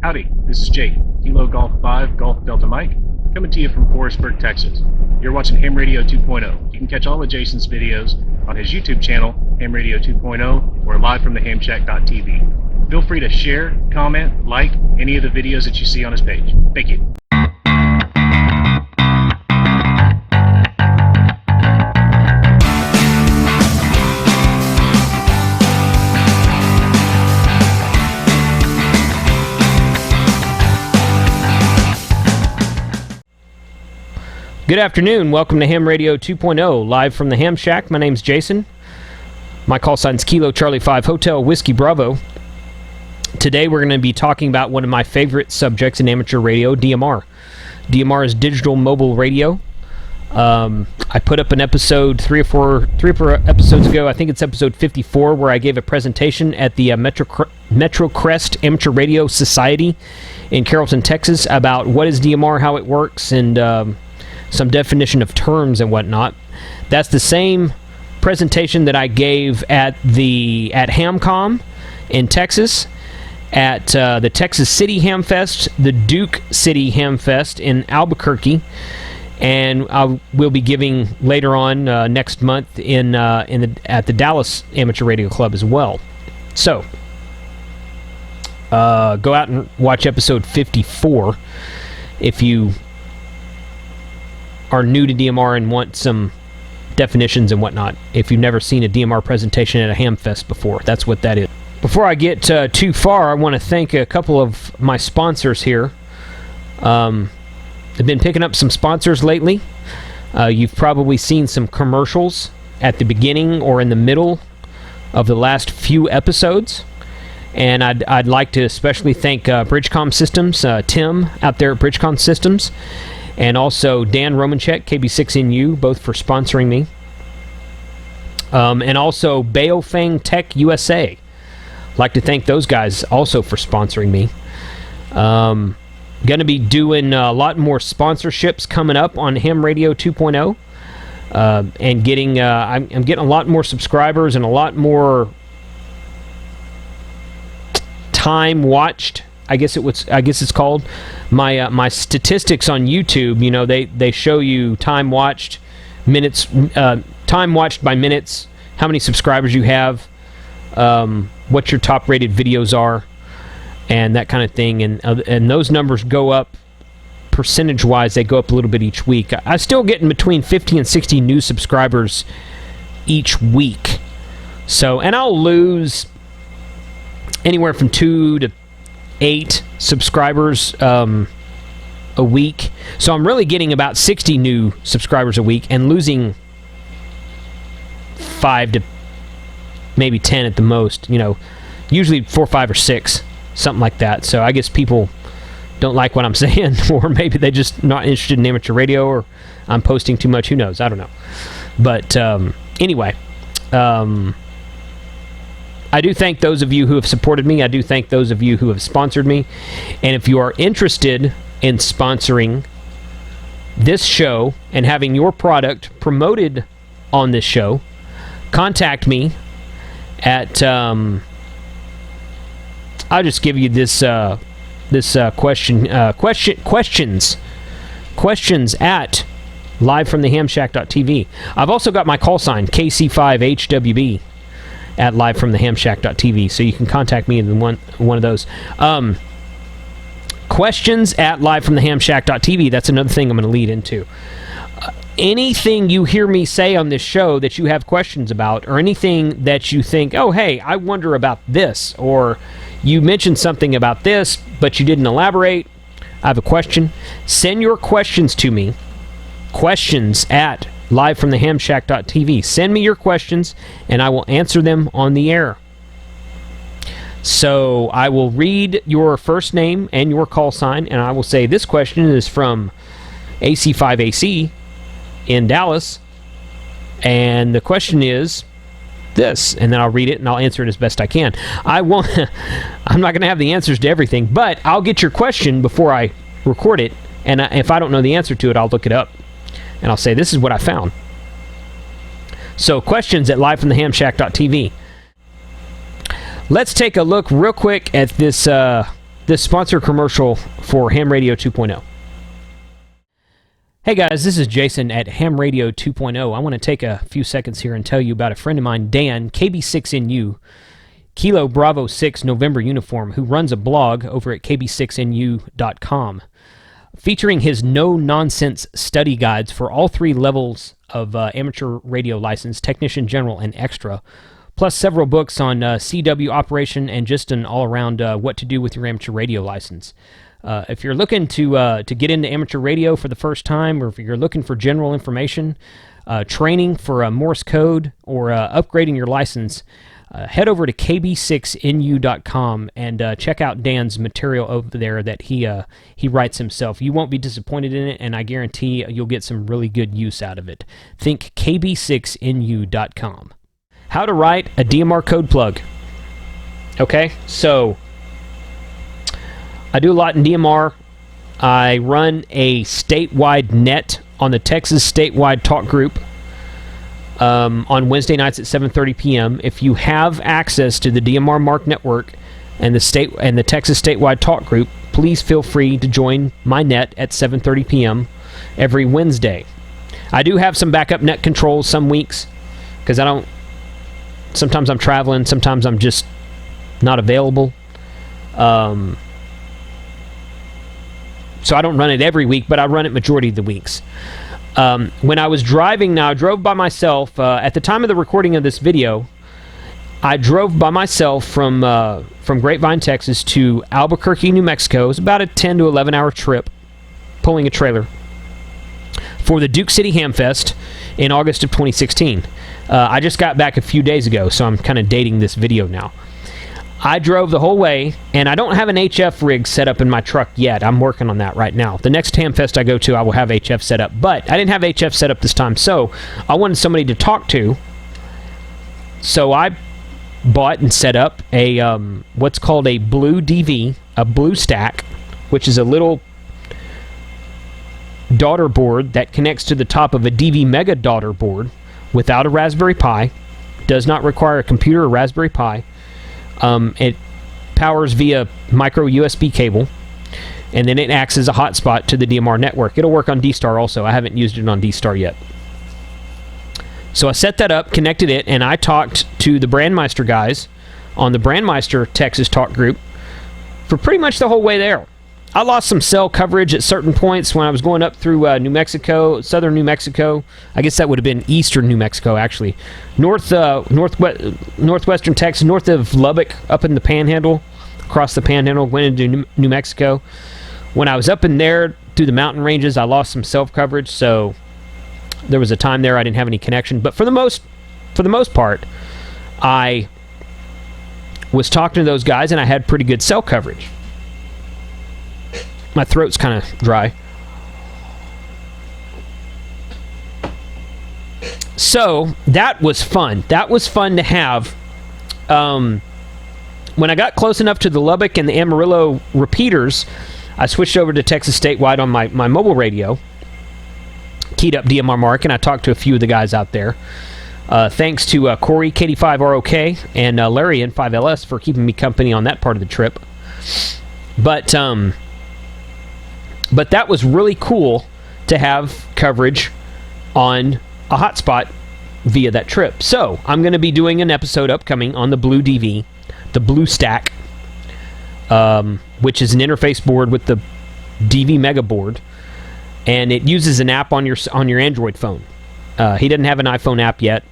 Howdy, this is Jake, Kilo Golf 5, Golf Delta Mike, coming to you from Forestburg, Texas. You're watching Ham Radio 2.0. You can catch all of Jason's videos on his YouTube channel, Ham Radio 2.0, or live from the hamshack.tv. Feel free to share, comment, like any of the videos that you see on his page. Thank you. Good afternoon. Welcome to Ham Radio 2.0, live from the Ham Shack. My name's Jason. My call sign's Kilo Charlie 5 Hotel Whiskey Bravo. Today we're going to be talking about one of my favorite subjects in amateur radio, DMR. DMR is digital mobile radio. I put up an episode three or four episodes ago. I think it's episode 54, where I gave a presentation at the Metro Crest Amateur Radio Society in Carrollton, Texas, about what is DMR, how it works, and some definition of terms and whatnot. That's the same presentation that I gave at HamCom in Texas, at the Texas City Ham Fest, the Duke City Ham Fest in Albuquerque, and I will be giving later on next month at the Dallas Amateur Radio Club as well. So go out and watch episode 54 if you are new to DMR and want some definitions and whatnot. If you've never seen a DMR presentation at a ham fest before, that's what that is. Before I get too far, I want to thank a couple of my sponsors here. I've been picking up some sponsors lately. You've probably seen some commercials at the beginning or in the middle of the last few episodes. And I'd like to especially thank Bridgecom Systems, Tim out there at Bridgecom Systems, and also Dan Romanchek, KB6NU, both for sponsoring me. And also Baofeng Tech USA. I'd like to thank those guys also for sponsoring me. Going to be doing a lot more sponsorships coming up on Ham Radio 2.0. And I'm getting a lot more subscribers and a lot more time watched, I guess it's called. My statistics on YouTube, you know, they show you time watched by minutes, how many subscribers you have, what your top rated videos are, and that kind of thing, and those numbers go up percentage wise. They go up a little bit each week. I still getting between 50 and 60 new subscribers each week. So, and I'll lose anywhere from 2 to 8 subscribers a week. So I'm really getting about 60 new subscribers a week and losing 5 to maybe 10 at the most. You know, usually 4, 5, or 6, something like that. So I guess people don't like what I'm saying, or maybe they're just not interested in amateur radio, or I'm posting too much. Who knows? I don't know. But anyway, I do thank those of you who have supported me. I do thank those of you who have sponsored me. And if you are interested in sponsoring this show and having your product promoted on this show, contact me at I'll just give you this questions at livefromthehamshack.tv. I've also got my call sign, KC5HWB, at livefromthehamshack.tv, so you can contact me in one of those. Questions at livefromthehamshack.tv. That's another thing I'm going to lead into. Anything you hear me say on this show that you have questions about, or anything that you think, oh, hey, I wonder about this, or you mentioned something about this, but you didn't elaborate, I have a question, send your questions to me. Questions at livefromthehamshack.tv. Send me your questions, and I will answer them on the air. So I will read your first name and your call sign, and I will say, this question is from AC5AC in Dallas, and the question is this, and then I'll read it, and I'll answer it as best I can. I'm not going to have the answers to everything, but I'll get your question before I record it, and if I don't know the answer to it, I'll look it up. And I'll say, this is what I found. So, questions at livefromthehamshack.tv. Let's take a look real quick at this this sponsor commercial for Ham Radio 2.0. Hey guys, this is Jason at Ham Radio 2.0. I want to take a few seconds here and tell you about a friend of mine, Dan, KB6NU, Kilo Bravo 6 November uniform, who runs a blog over at kb6nu.com, featuring his no-nonsense study guides for all 3 levels of amateur radio license, technician, general, and extra, plus several books on CW operation and just an all-around what to do with your amateur radio license. If you're looking to get into amateur radio for the first time, or if you're looking for general information, training for Morse code, or upgrading your license, head over to kb6nu.com and check out Dan's material over there that he writes himself. You won't be disappointed in it, and I guarantee you'll get some really good use out of it. Think kb6nu.com. How to write a DMR code plug. Okay, so I do a lot in DMR. I run a statewide net on the Texas statewide talk group on Wednesday nights at 7:30 p.m. If you have access to the DMR Mark network and the Texas statewide talk group, please feel free to join my net at 7:30 p.m. every Wednesday. I do have some backup net controls some weeks because sometimes I'm traveling, sometimes I'm just not available. So I don't run it every week, but I run it majority of the weeks. When I was driving, I drove by myself. At the time of the recording of this video, I drove by myself from Grapevine, Texas to Albuquerque, New Mexico. It was about a 10 to 11 hour trip, pulling a trailer, for the Duke City Ham Fest in August of 2016. I just got back a few days ago, so I'm kind of dating this video now. I drove the whole way, and I don't have an HF rig set up in my truck yet. I'm working on that right now. The next Ham Fest I go to, I will have HF set up, but I didn't have HF set up this time, so I wanted somebody to talk to. So I bought and set up a what's called a blue DV, a blue stack, which is a little daughter board that connects to the top of a DV Mega daughter board without a Raspberry Pi. Does not require a computer or Raspberry Pi. It powers via micro USB cable, and then it acts as a hotspot to the DMR network. It'll work on D-Star also. I haven't used it on D-Star yet. So I set that up, connected it, and I talked to the Brandmeister guys on the Brandmeister Texas Talk group for pretty much the whole way there. I lost some cell coverage at certain points when I was going up through New Mexico, southern New Mexico. I guess that would have been eastern New Mexico, actually. Northwestern Texas, north of Lubbock, up in the Panhandle, across the Panhandle, went into New Mexico. When I was up in there through the mountain ranges, I lost some cell coverage, so there was a time there I didn't have any connection. But for the most part, I was talking to those guys, and I had pretty good cell coverage. My throat's kind of dry. So that was fun. That was fun to have. When I got close enough to the Lubbock and the Amarillo repeaters, I switched over to Texas Statewide on my mobile radio, keyed up DMR Mark, and I talked to a few of the guys out there. Thanks to Corey, KD5ROK, and Larry, N5LS, for keeping me company on that part of the trip. But that was really cool to have coverage on a hotspot via that trip. So I'm going to be doing an episode upcoming on the Blue DV, the Blue Stack, which is an interface board with the DV Mega board, and it uses an app on your Android phone. He doesn't have an iPhone app yet,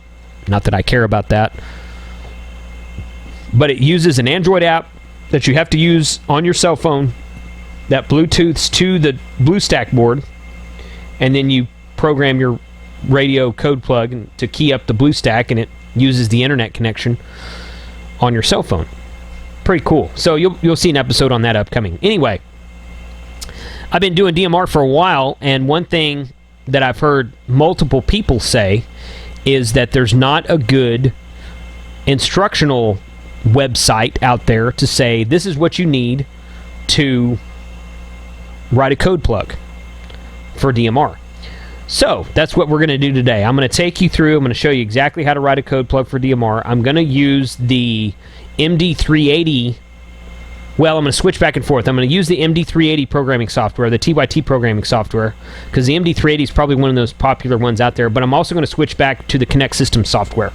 not that I care about that, but it uses an Android app that you have to use on your cell phone that Bluetooths to the Blue Stack board, and then you program your radio code plug to key up the Blue Stack, and it uses the internet connection on your cell phone. Pretty cool. So you'll see an episode on that upcoming. Anyway, I've been doing DMR for a while, and one thing that I've heard multiple people say is that there's not a good instructional website out there to say this is what you need to write a code plug for DMR. So that's what we're going to do today. I'm going to take you through, I'm going to show you exactly how to write a code plug for DMR. I'm going to use the MD380 Well, I'm going to switch back and forth. I'm going to use the MD380 programming software, the TYT programming software, because the MD380 is probably one of those popular ones out there, but I'm also going to switch back to the Connect System software.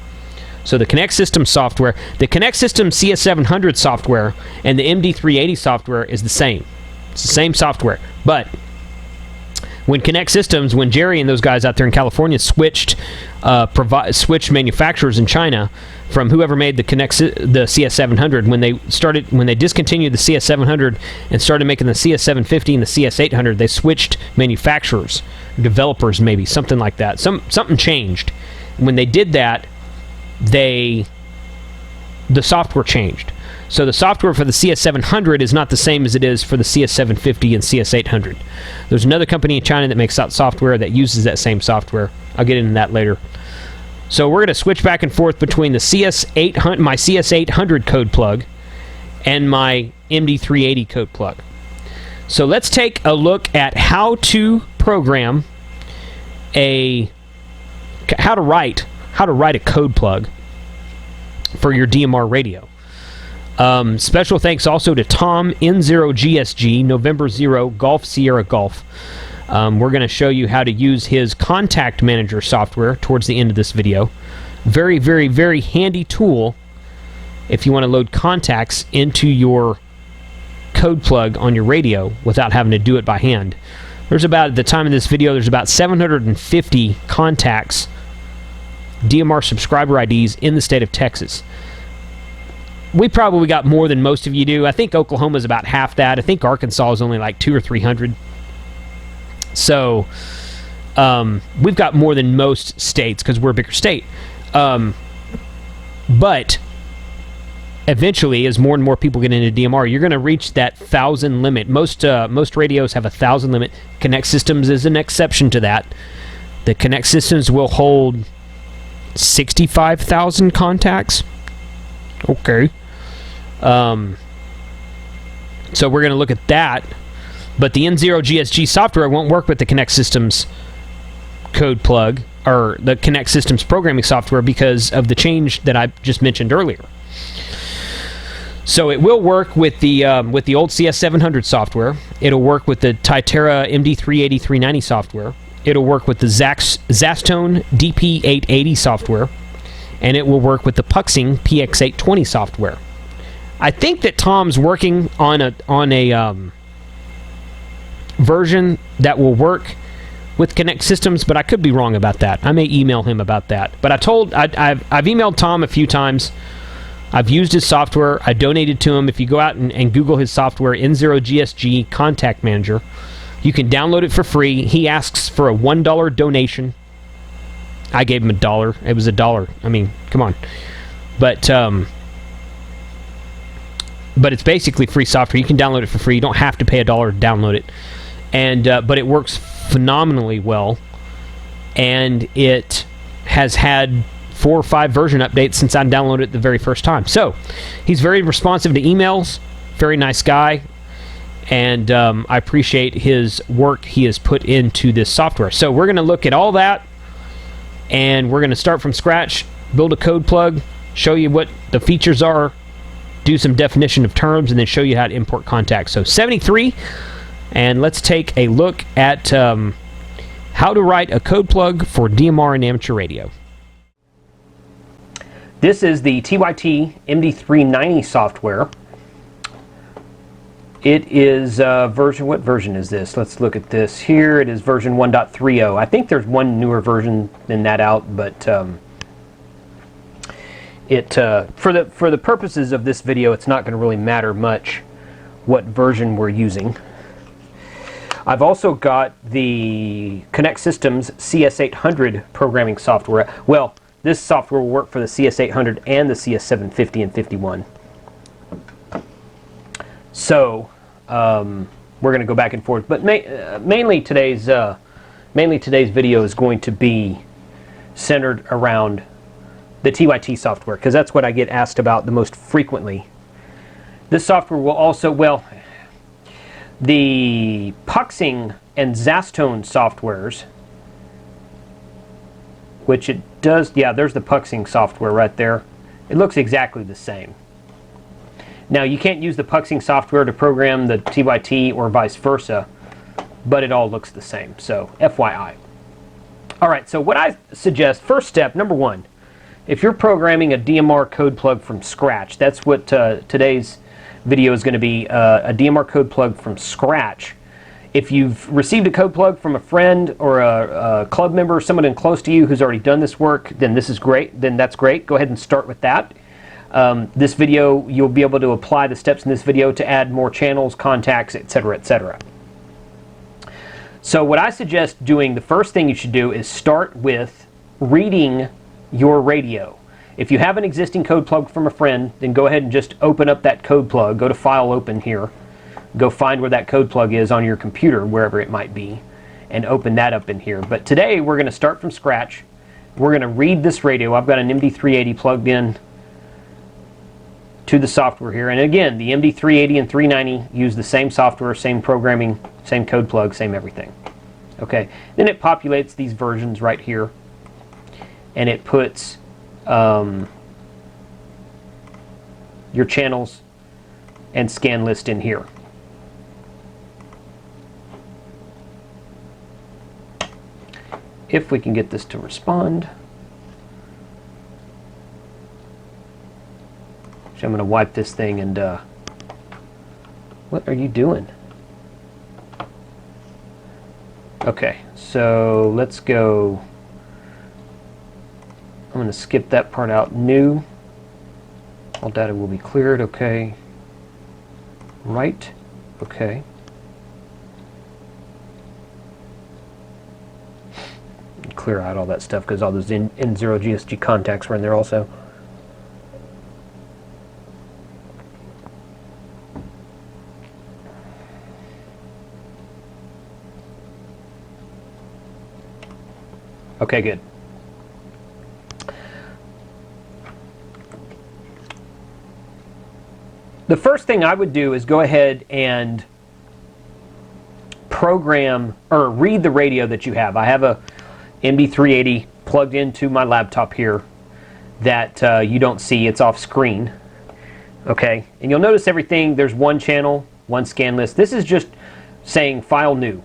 So the Connect System software, the Connect System CS700 software and the MD380 software is the same. It's the same software, but when Connect Systems, when Jerry and those guys out there in California switched manufacturers in China from whoever made the CS700, when they discontinued the CS700 and started making the CS750 and the CS800, they switched manufacturers, developers maybe, something like that. Something changed. When they did that, the software changed. So the software for the CS700 is not the same as it is for the CS750 and CS800. There's another company in China that makes that software that uses that same software. I'll get into that later. So we're going to switch back and forth between the my CS800 code plug and my MD380 code plug. So let's take a look at how to program how to write a code plug for your DMR radio. Special thanks also to Tom, N0GSG, November 0, Golf Sierra Golf. We're going to show you how to use his Contact Manager software towards the end of this video. Very, very, very handy tool if you want to load contacts into your code plug on your radio without having to do it by hand. At the time of this video, there's about 750 contacts, DMR subscriber IDs in the state of Texas. We probably got more than most of you do. I think Oklahoma's about half that. I think Arkansas is only like 200 or 300. So we've got more than most states because we're a bigger state. But eventually, as more and more people get into DMR, you're going to reach that 1,000 limit. Most radios have a 1,000 limit. Connect Systems is an exception to that. The Connect Systems will hold 65,000 contacts. Okay. So we're going to look at that, but the N0GSG software won't work with the Connect Systems code plug or the Connect Systems programming software because of the change that I just mentioned earlier. So it will work with the old CS700 software. It'll work with the Titera MD380 390 software. It'll work with the Zastone DP880 software, and it will work with the Puxing PX820 software. I think that Tom's working on a version that will work with Connect Systems, but I could be wrong about that. I may email him about that. But I've emailed Tom a few times. I've used his software. I donated to him. If you go out and Google his software, N0GSG Contact Manager, you can download it for free. He asks for a $1 donation. I gave him $1. It was $1. I mean, come on. But it's basically free software. You can download it for free. You don't have to pay $1 to download it. But it works phenomenally well. And it has had 4 or 5 version updates since I downloaded it the very first time. So, he's very responsive to emails. Very nice guy. And I appreciate his work he has put into this software. So, we're going to look at all that. And we're going to start from scratch, build a code plug, show you what the features are, do some definition of terms, and then show you how to import contacts. So 73, and let's take a look at how to write a code plug for DMR and amateur radio. This is the TYT MD390 software. It is what version is this? Let's look at this here. It is version 1.30. I think there's one newer version than that out, but for the purposes of this video, it's not going to really matter much what version we're using. I've also got the Connect Systems CS800 programming software. Well, this software will work for the CS800 and the CS750 and 51. So we're going to go back and forth, but mainly today's video is going to be centered around the TYT software, because that's what I get asked about the most frequently. This software will also, well, the Puxing and Zastone softwares, which it does, yeah, there's the Puxing software right there. It looks exactly the same. Now, you can't use the puxing software to program the TYT or vice versa, but it all looks the same, so FYI. All right, so what I suggest, first step, number one, if you're programming a DMR code plug from scratch, that's what today's video is going to be, a DMR code plug from scratch. If you've received a code plug from a friend or a club member, someone close to you who's already done this work, then this is great. Then that's great. Go ahead and start with that. This video, you'll be able to apply the steps in this video to add more channels, contacts, etc., etc. So what I suggest doing, the first thing you should do is start with reading your radio. If you have an existing code plug from a friend, then go ahead and just open up that code plug. Go to File, Open here. Go find where that code plug is on your computer, wherever it might be, and open that up in here. But today we're going to start from scratch. We're going to read this radio. I've got an MD380 plugged in to the software here. And again, the MD380 and 390 use the same software, same programming, same code plug, same everything. Okay, then it populates these versions right here, and it puts your channels and scan list in here. If we can get this to respond. So I'm going to wipe this thing and what are you doing? Okay, so let's go. I'm going to skip that part out. New. All data will be cleared. Okay. Right. Okay. Clear out all that stuff because all those N0GSG contacts were in there also. Okay, good. The first thing I would do is go ahead and program or read the radio that you have. I have a MD380 plugged into my laptop here that you don't see. It's off screen. Okay, and you'll notice everything, there's one channel, one scan list. This is just saying file new.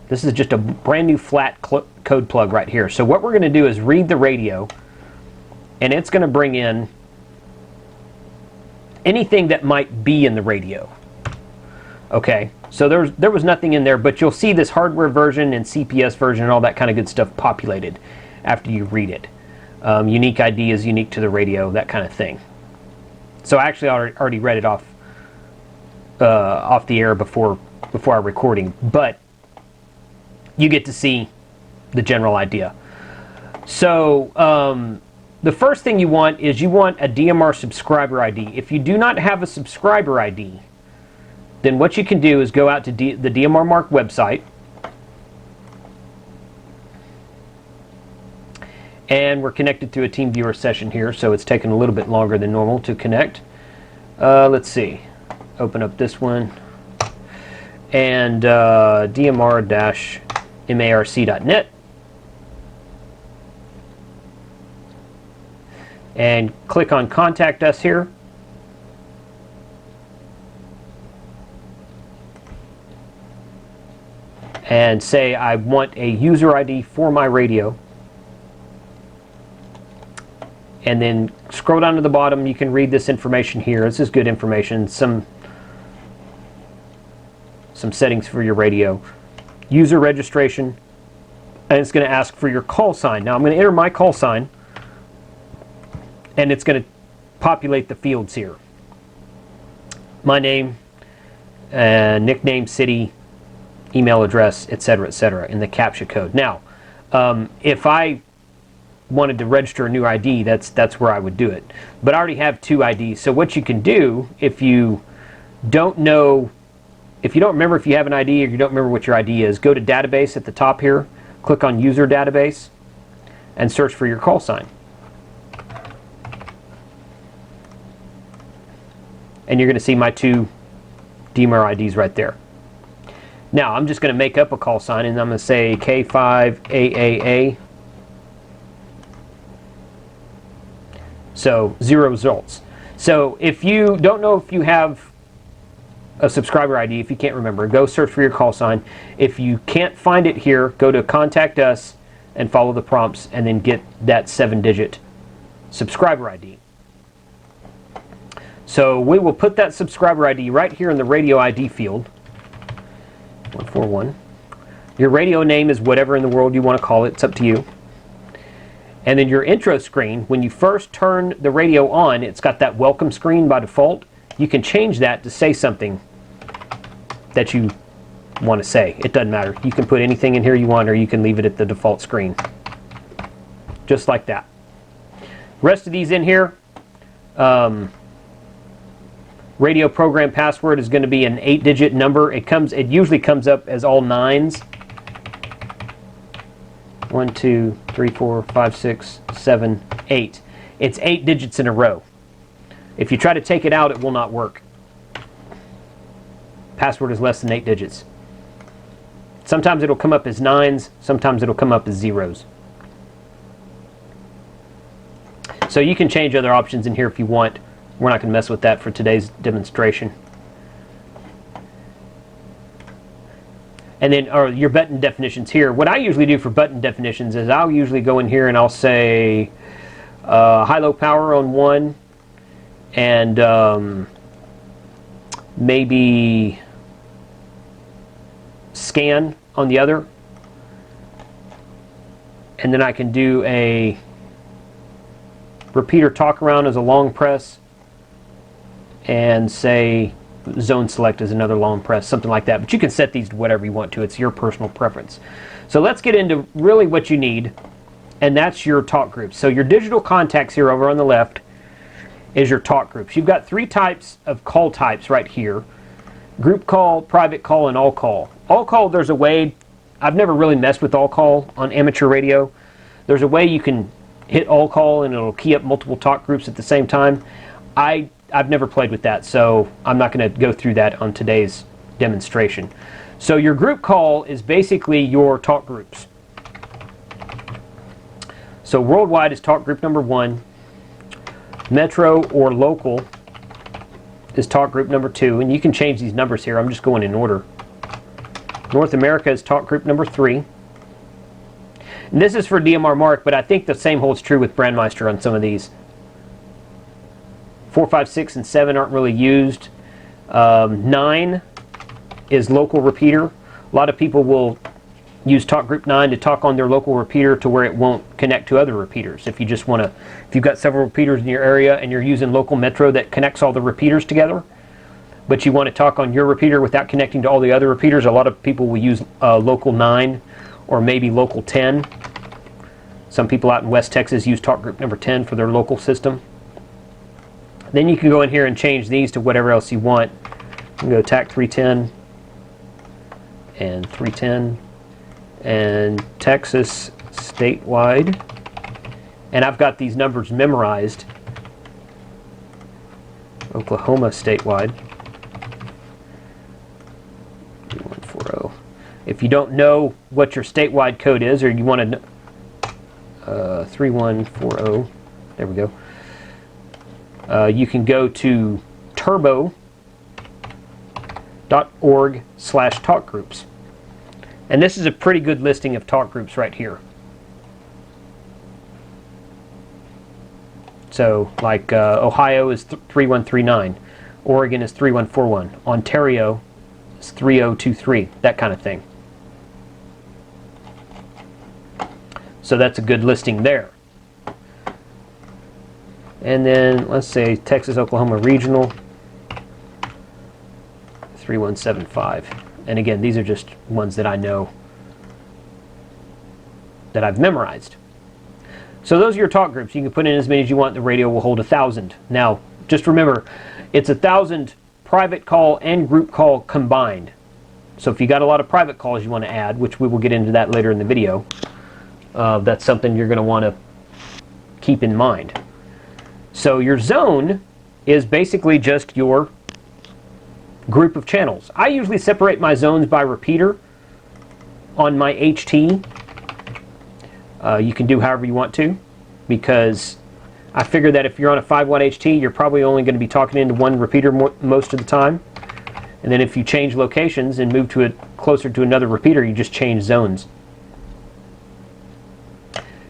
This is just a brand new flat code plug right here. So what we're going to do is read the radio, and it's going to bring in anything that might be in the radio. Okay, so there was nothing in there, but you'll see this hardware version and CPS version and all that kind of good stuff populated after you read it. Unique ID is unique to the radio, that kind of thing. So I actually already read it off the air before our recording, but you get to see the general idea. So the first thing you want is you want a DMR subscriber ID. If you do not have a subscriber ID, then what you can do is go out to the DMR Mark website, and we're connected to a TeamViewer session here, so it's taking a little bit longer than normal to connect. Let's see, open up this one, and DMR-marc.net, and click on Contact Us here. And say I want a user ID for my radio. And then scroll down to the bottom. You can read this information here. This is good information. Some settings for your radio. User registration. And it's going to ask for your call sign. Now I'm going to enter my call sign. And it's going to populate the fields here. My name, nickname, city, email address, etc., in the CAPTCHA code. Now, if I wanted to register a new ID, that's where I would do it. But I already have two IDs. So what you can do, if you don't remember if you have an ID or you don't remember what your ID is, go to Database at the top here, click on User Database, and search for your call sign. And you're going to see my two DMR IDs right there. Now, I'm just going to make up a call sign, and I'm going to say K5AAA. So, 0 results. So if you don't know if you have a subscriber ID, if you can't remember, go search for your call sign. If you can't find it here, go to Contact Us and follow the prompts and then get that 7-digit subscriber ID. So we will put that subscriber ID right here in the radio ID field. 141. Your radio name is whatever in the world you want to call it. It's up to you. And then your intro screen, when you first turn the radio on, it's got that welcome screen by default. You can change that to say something that you want to say. It doesn't matter. You can put anything in here you want, or you can leave it at the default screen. Just like that. Rest of these in here, radio program password is going to be an 8-digit number. It usually comes up as all 9s. 1, 2, 3, 4, 5, 6, 7, 8. It's 8 digits in a row. If you try to take it out, it will not work. Password is less than 8 digits. Sometimes it'll come up as 9s, sometimes it'll come up as 0s. So you can change other options in here if you want. We're not going to mess with that for today's demonstration. And then your button definitions here. What I usually do for button definitions is I'll usually go in here and I'll say high-low power on 1, and maybe scan on the other. And then I can do a repeater talk around as a long press, and say zone select as another long press, something like that. But you can set these to whatever you want to. It's your personal preference. So let's get into really what you need, and that's your talk groups. So your digital contacts here over on the left is your talk groups. You've got 3 types of call types right here: group call, private call, and all call. All call, there's a way, I've never really messed with all call on amateur radio. There's a way you can hit all call and it'll key up multiple talk groups at the same time. I've never played with that, so I'm not going to go through that on today's demonstration. So your group call is basically your talk groups. So worldwide is talk group number 1. Metro or local is talk group number 2, and you can change these numbers here. I'm just going in order. North America is talk group number 3. And this is for DMR Mark, but I think the same holds true with Brandmeister on some of these. 4, 5, 6, and 7 aren't really used. 9 is local repeater. A lot of people will use talk group 9 to talk on their local repeater to where it won't connect to other repeaters. If you just want to, if you've got several repeaters in your area and you're using local metro that connects all the repeaters together, but you want to talk on your repeater without connecting to all the other repeaters, a lot of people will use local 9 or maybe local 10. Some people out in West Texas use talk group number 10 for their local system. Then you can go in here and change these to whatever else you want. You can go TAC 310 and 310 and Texas statewide. And I've got these numbers memorized. Oklahoma statewide. 3140. If you don't know what your statewide code is, or you want to know 3140, there we go. You can go to turbo.org/talk groups. And this is a pretty good listing of talk groups right here. So, like Ohio is 3139, Oregon is 3141, Ontario is 3023, that kind of thing. So that's a good listing there. And then let's say Texas Oklahoma Regional 3175. And again, these are just ones that I know that I've memorized. So those are your talk groups. You can put in as many as you want. The radio will hold 1,000. Now, just remember, it's 1,000 private call and group call combined. So if you got a lot of private calls you want to add, which we will get into that later in the video, that's something you're going to want to keep in mind. So your zone is basically just your group of channels. I usually separate my zones by repeater on my HT. You can do however you want to, because I figure that if you're on a 5 watt HT, you're probably only going to be talking into one repeater most of the time. And then if you change locations and move to it closer to another repeater, you just change zones.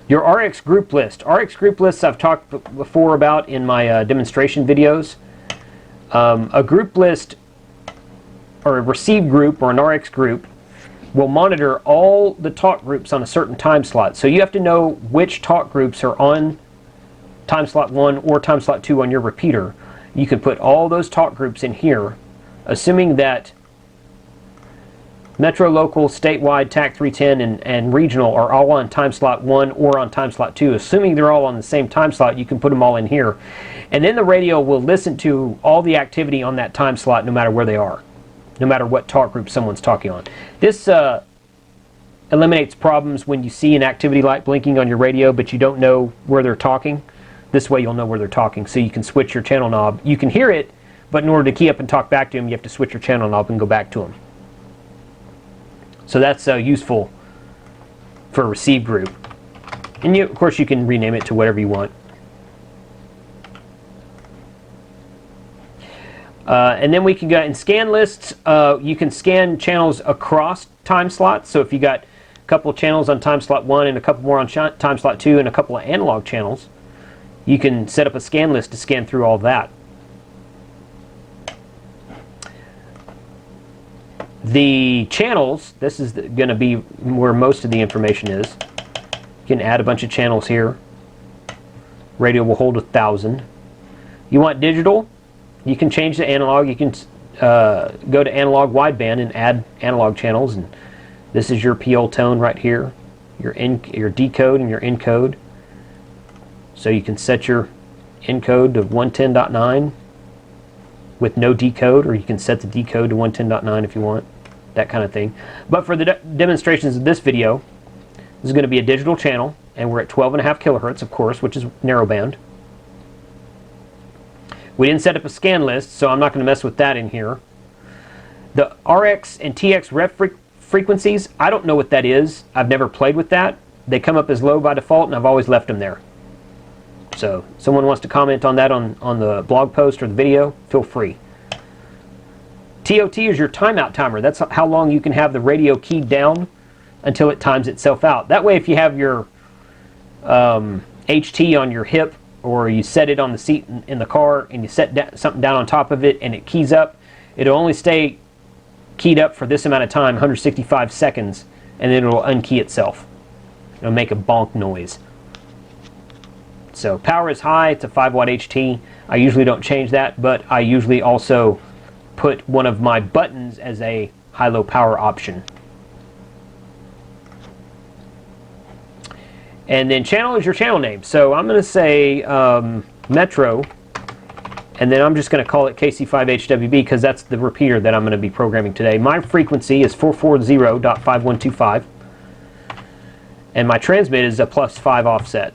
Your RX group list. RX group lists I've talked before about in my demonstration videos. A group list, or a receive group, or an RX group, will monitor all the talk groups on a certain time slot. So you have to know which talk groups are on time slot 1 or time slot 2 on your repeater. You can put all those talk groups in here, assuming that Metro, Local, Statewide, TAC 310, and Regional are all on time slot 1 or on time slot 2. Assuming they're all on the same time slot, you can put them all in here. And then the radio will listen to all the activity on that time slot no matter where they are, no matter what talk group someone's talking on. This eliminates problems when you see an activity light blinking on your radio but you don't know where they're talking. This way you'll know where they're talking, so you can switch your channel knob. You can hear it, but in order to key up and talk back to them, you have to switch your channel knob and go back to them. So that's useful for a receive group. And of course you can rename it to whatever you want. And then we can go in scan lists. You can scan channels across time slots. So if you got a couple of channels on time slot 1 and a couple more on time slot 2 and a couple of analog channels, you can set up a scan list to scan through all that. The channels, this is going to be where most of the information is. You can add a bunch of channels here. Radio will hold 1,000. You want digital? You can change the analog. You can go to analog wideband and add analog channels. And this is your PL tone right here, your decode and your encode. So you can set your encode to 110.9 with no decode, or you can set the decode to 110.9 if you want, that kind of thing. But for the demonstrations of this video, this is going to be a digital channel, and we're at 12.5 kilohertz, of course, which is narrowband. We didn't set up a scan list, so I'm not going to mess with that in here. The RX and TX ref frequencies, I don't know what that is. I've never played with that. They come up as low by default, and I've always left them there. So someone wants to comment on that on the blog post or the video, feel free. TOT is your timeout timer. That's how long you can have the radio keyed down until it times itself out. That way, if you have your HT on your hip, or you set it on the seat in the car and you set something down on top of it and it keys up, it'll only stay keyed up for this amount of time, 165 seconds, and then it'll unkey itself. It'll make a bonk noise. So power is high, it's a 5 watt HT. I usually don't change that, but I usually also put one of my buttons as a high-low power option. And then channel is your channel name. So I'm going to say Metro, and then I'm just going to call it KC5HWB because that's the repeater that I'm going to be programming today. My frequency is 440.5125, and my transmit is a +5 offset.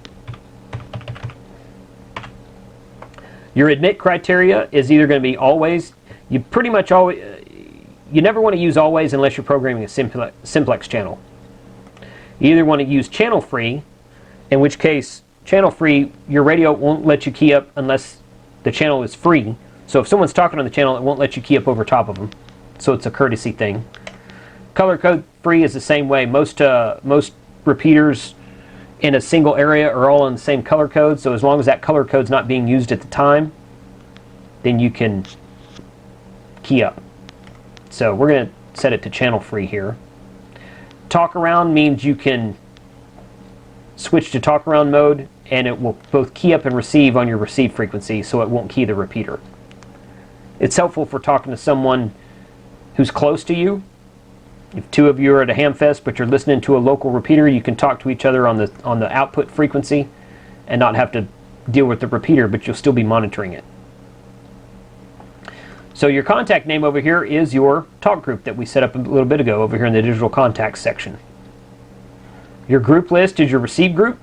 Your admit criteria is either going to be always. You pretty much always. You never want to use always unless you're programming a simplex channel. You either want to use channel free, in which case channel free, your radio won't let you key up unless the channel is free. So if someone's talking on the channel, it won't let you key up over top of them. So it's a courtesy thing. Color code free is the same way. Most repeaters in a single area are all on the same color code, so as long as that color code's not being used at the time, then you can key up. So we're going to set it to channel free here. Talk around means you can switch to talk around mode, and it will both key up and receive on your receive frequency, so it won't key the repeater. It's helpful for talking to someone who's close to you. If two of you are at a ham fest but you're listening to a local repeater, you can talk to each other on the output frequency and not have to deal with the repeater, but you'll still be monitoring it. So your contact name over here is your talk group that we set up a little bit ago over here in the digital contacts section. Your group list is your receive group.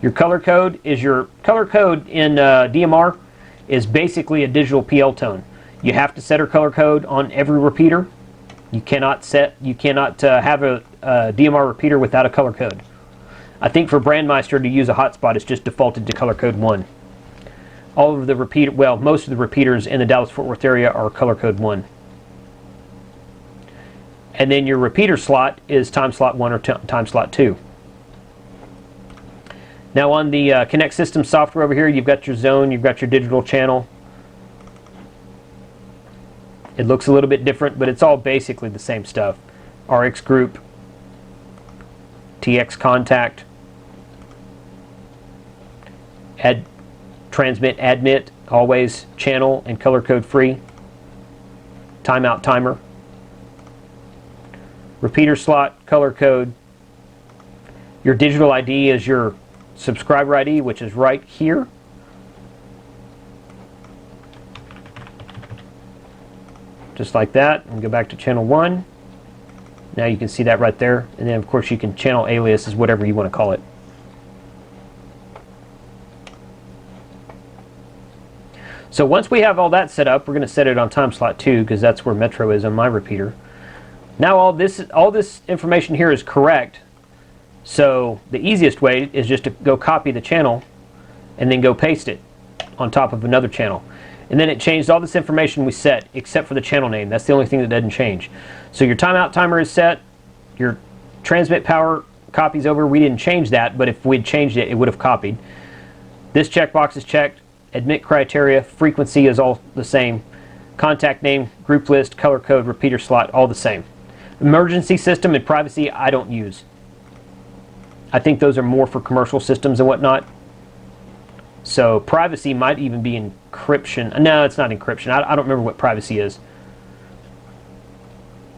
Your color code is your color code in DMR is basically a digital PL tone. You have to set a color code on every repeater. You cannot have a DMR repeater without a color code. I think for Brandmeister to use a hotspot, it's just defaulted to color code 1. All of the repeater, well, most of the repeaters in the Dallas-Fort Worth area are color code 1. And then your repeater slot is time slot 1 or time slot 2. Now on the Connect System software over here, you've got your zone, you've got your digital channel. It looks a little bit different, but it's all basically the same stuff. RX group, TX contact, transmit, admit, always channel and color code free, timeout timer, repeater slot, color code. Your digital ID is your subscriber ID, which is right here. Just like that, and go back to channel 1. Now you can see that right there, and then of course you can channel alias is whatever you want to call it. So once we have all that set up, we're going to set it on time slot 2 because that's where Metro is on my repeater. Now all this information here is correct. So the easiest way is just to go copy the channel and then go paste it on top of another channel. And then it changed all this information we set except for the channel name. That's the only thing that doesn't change. So your timeout timer is set. Your transmit power copies over. We didn't change that, but if we'd changed it, it would have copied. This checkbox is checked. Admit criteria, frequency is all the same. Contact name, group list, color code, repeater slot, all the same. Emergency system and privacy, I don't use. I think those are more for commercial systems and whatnot. So privacy might even be encryption. No, it's not encryption. I don't remember what privacy is.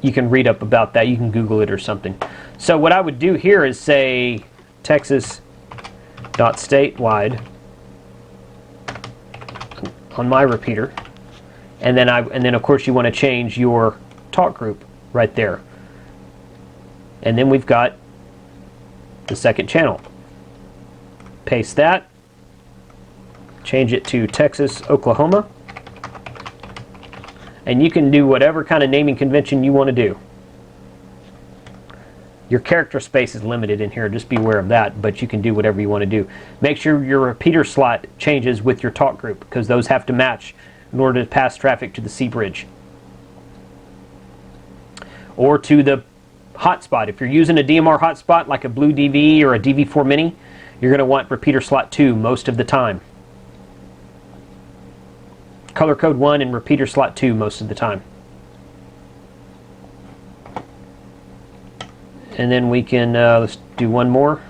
You can read up about that. You can Google it or something. So what I would do here is say Texas.statewide on my repeater, and then of course you want to change your talk group right there. And then we've got the second channel. Paste that. Change it to Texas, Oklahoma. And you can do whatever kind of naming convention you want to do. Your character space is limited in here, just be aware of that, but you can do whatever you want to do. Make sure your repeater slot changes with your talk group because those have to match in order to pass traffic to the C bridge. Or to the hotspot. If you're using a DMR hotspot like a Blue DV or a DV4 Mini, you're going to want repeater slot 2 most of the time. Color code 1 and repeater slot 2 most of the time. And then we can, let's do one more.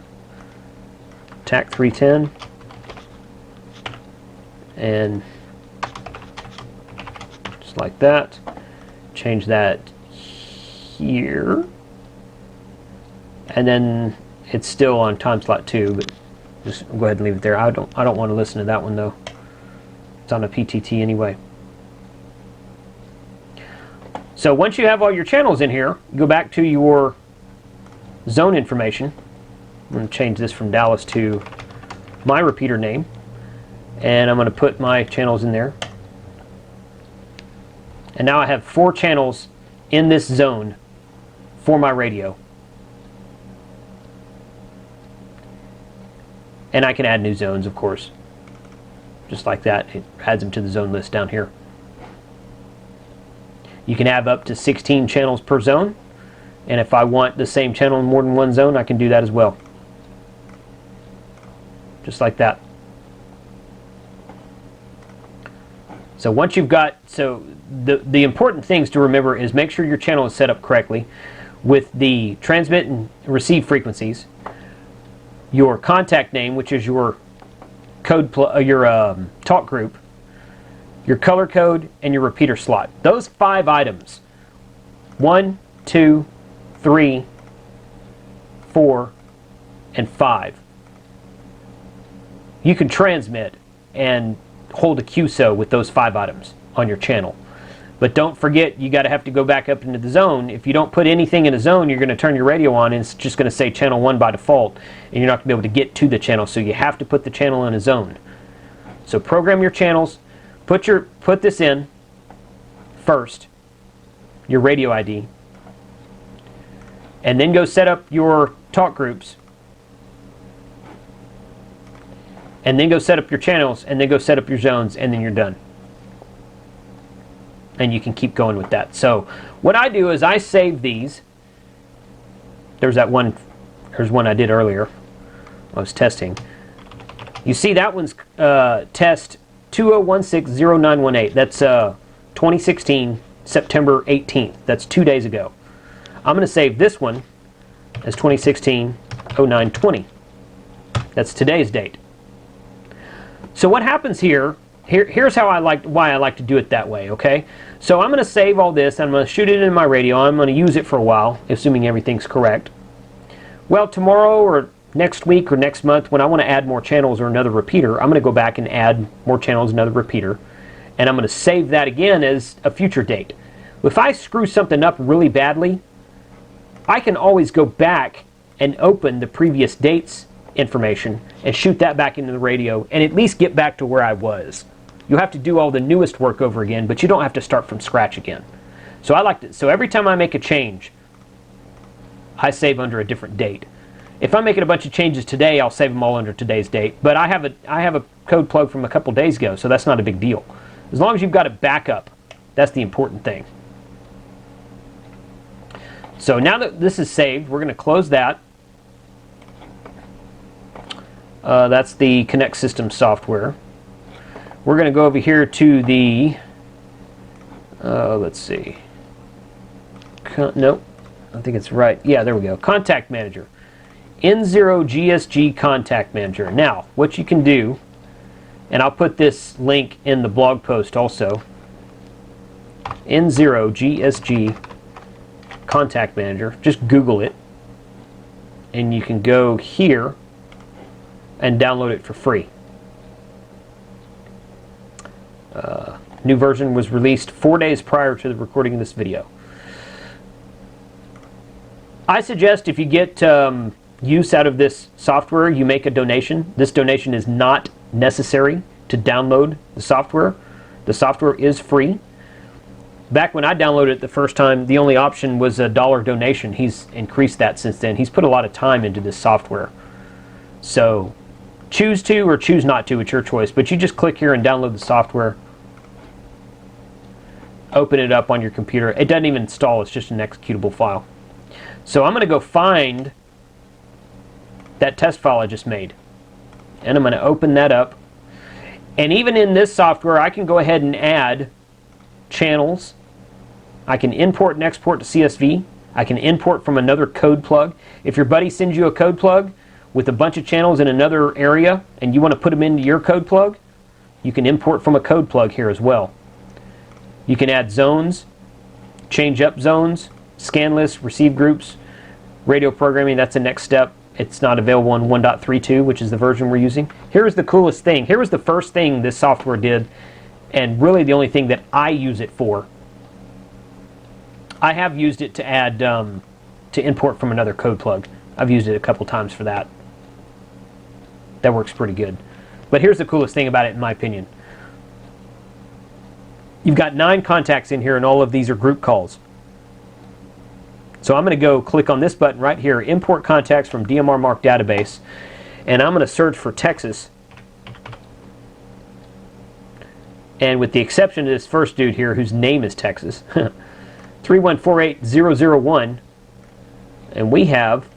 TAC 310. And just like that. Change that here. And then it's still on time slot 2, but just go ahead and leave it there. I don't want to listen to that one though. It's on a PTT anyway. So once you have all your channels in here, go back to your zone information. I'm going to change this from Dallas to my repeater name, and I'm going to put my channels in there. And now I have 4 channels in this zone for my radio. And I can add new zones, of course. Just like that, it adds them to the zone list down here. You can have up to 16 channels per zone, and if I want the same channel in more than one zone, I can do that as well. Just like that. So once you've got, so the important things to remember is make sure your channel is set up correctly with the transmit and receive frequencies, your contact name, which is your talk group, your color code, and your repeater slot. Those 5 items, 1, 2, 3, 4, and 5. You can transmit and hold a QSO with those 5 items on your channel. But don't forget, you got to have to go back up into the zone. If you don't put anything in a zone, you're going to turn your radio on and it's just going to say channel 1 by default, and you're not going to be able to get to the channel. So you have to put the channel in a zone. So program your channels, put this in first, your radio ID, and then go set up your talk groups and then go set up your channels, and then go set up your zones, and then you're done. And you can keep going with that. So what I do is I save these. There's one I did earlier. I was testing. You see that one's test 20160918. That's 2016 September 18th. That's 2 days ago. I'm going to save this one as 2016-09-20. That's today's date. So what happens here's how why I like to do it that way, okay? So I'm going to save all this, I'm going to shoot it in my radio, I'm going to use it for a while, assuming everything's correct. Well, tomorrow or next week or next month, when I want to add more channels or another repeater, I'm going to go back and add more channels, another repeater, and I'm going to save that again as a future date. If I screw something up really badly, I can always go back and open the previous date's information and shoot that back into the radio and at least get back to where I was. You'll have to do all the newest work over again, but you don't have to start from scratch again. So so every time I make a change, I save under a different date. If I'm making a bunch of changes today, I'll save them all under today's date. But I have a code plug from a couple days ago, so that's not a big deal. As long as you've got a backup, that's the important thing. So now that this is saved, we're going to close that. That's the Connect System software. We're going to go over here to the, let's see. Nope, I think it's right. Yeah, there we go. Contact Manager. N0GSG Contact Manager. Now, what you can do, and I'll put this link in the blog post also. N0GSG Contact Manager. Just Google it. And you can go here and download it for free. New version was released 4 days prior to the recording of this video. I suggest if you get use out of this software, you make a donation. This donation is not necessary to download the software. The software is free. Back when I downloaded it the first time, the only option was a $1 donation. He's increased that since then. He's put a lot of time into this software. So choose to or choose not to, it's your choice. But you just click here and download the software. Open it up on your computer. It doesn't even install, it's just an executable file. So I'm going to go find that test file I just made. And I'm going to open that up. And even in this software, I can go ahead and add channels. I can import and export to CSV. I can import from another code plug. If your buddy sends you a code plug with a bunch of channels in another area and you want to put them into your code plug, you can import from a code plug here as well. You can add zones, change up zones, scan lists, receive groups, radio programming. That's the next step. It's not available in 1.32, which is the version we're using. Here's the coolest thing. Here was the first thing this software did, and really the only thing that I use it for. I have used it to add, to import from another code plug. I've used it a couple times for that. That works pretty good. But here's the coolest thing about it, in my opinion. You've got 9 contacts in here, and all of these are group calls. So I'm going to go click on this button right here, Import Contacts from DMR Mark Database, and I'm going to search for Texas. And with the exception of this first dude here, whose name is Texas, 3148001, and we have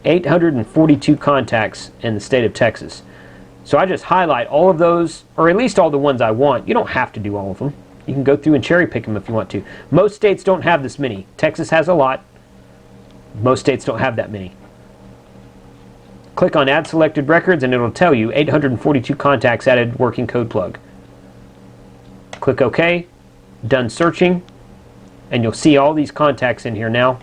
842 contacts in the state of Texas. So I just highlight all of those, or at least all the ones I want. You don't have to do all of them. You can go through and cherry pick them if you want to. Most states don't have this many. Texas has a lot. Most states don't have that many. Click on Add Selected Records and it'll tell you 842 contacts added working code plug. Click OK. Done searching. And you'll see all these contacts in here now.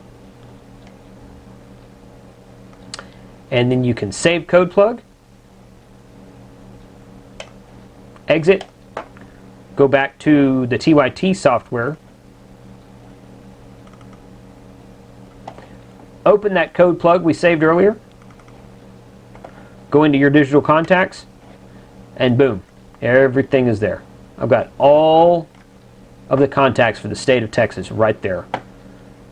And then you can save code plug. Exit. Go back to the TYT software. Open that code plug we saved earlier. Go into your digital contacts. And boom. Everything is there. I've got all of the contacts for the state of Texas right there.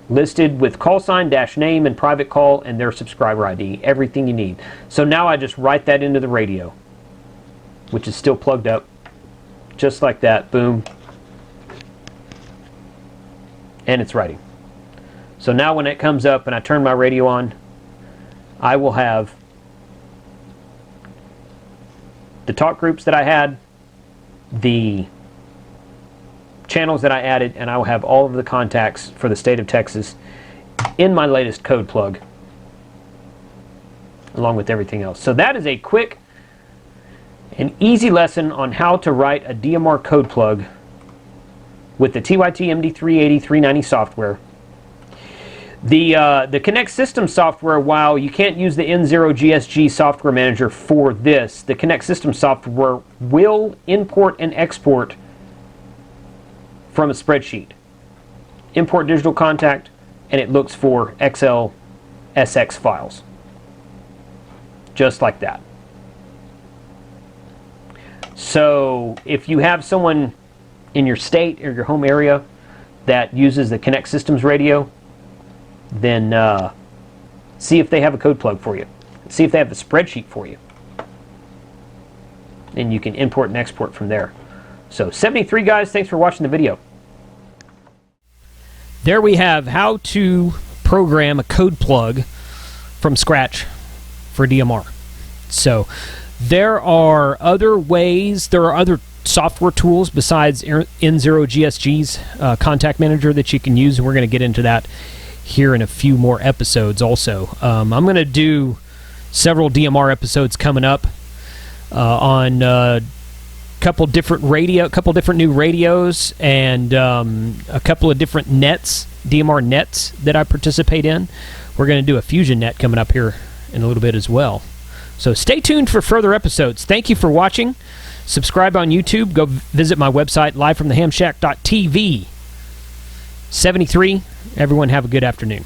Listed with call sign, dash name, and private call, and their subscriber ID. Everything you need. So now I just write that into the radio. which is still plugged up, just like that, boom, and it's writing. So now when it comes up and I turn my radio on, I will have the talk groups that I had, the channels that I added, and I will have all of the contacts for the state of Texas in my latest code plug, along with everything else. So that is a quick and easy lesson on how to write a DMR code plug with the TYT MD380 390 software. The Connect System software, while you can't use the N0GSG software manager for this, the Connect System software will import and export from a spreadsheet. Import digital contact, and it looks for XLSX files. Just like that. So if you have someone in your state or your home area that uses the Connect Systems radio, then see if they have a code plug for you. See if they have a spreadsheet for you. And you can import and export from there. So 73 guys, thanks for watching the video. There we have how to program a code plug from scratch for DMR. So there are other ways, there are other software tools besides N0GSG's Contact Manager that you can use, and we're going to get into that here in a few more episodes also. I'm going to do several DMR episodes coming up on couple different new radios, and a couple of different nets, DMR nets that I participate in. We're going to do a Fusion net coming up here in a little bit as well. So stay tuned for further episodes. Thank you for watching. Subscribe on YouTube. Go visit my website, livefromthehamshack.tv. 73. Everyone have a good afternoon.